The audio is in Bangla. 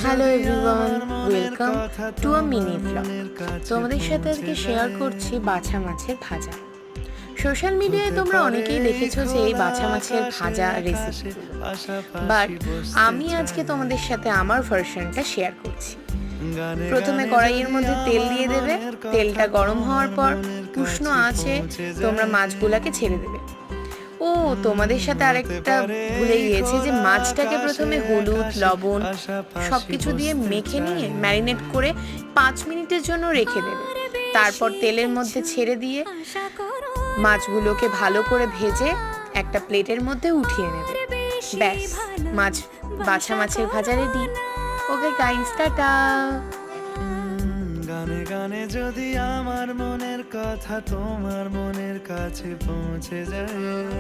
Hello everyone, welcome to a mini blog. তোমাদের সাথে আজকে শেয়ার করছি বাছা মাছের ভাজা। সোশ্যাল মিডিয়ায় তোমরা অনেকেই দেখেছো যে এই বাছা মাছের ভাজা রেসিপি, বাট আমি আজকে তোমাদের সাথে আমার ভার্সনটা শেয়ার করছি। প্রথমে কড়াইয়ের মধ্যে তেল দিয়ে দেবে। তেলটা গরম হওয়ার পর উষ্ণ আঁচে তোমরা মাছগুলোকে ছেড়ে দেবে। ও তোমাদের সাথে আরেকটা ভুলে গিয়েছে যে মাছটাকে প্রথমে হলুদ, লবণ সবকিছু দিয়ে মেখে নিয়ে ম্যারিনেট করে 5 মিনিটের জন্য রেখে দেবে। তারপর তেলের মধ্যে ছেড়ে দিয়ে মাছগুলোকে ভালো করে ভেজে একটা প্লেটের মধ্যে উঠিয়ে নেবে। ব্যাস, বাছা মাছের ভাজা রেডি। Okay guys, tata. গানে গানে যদি আমার মনের কথা তোমার মনের কাছে পৌঁছে যায়।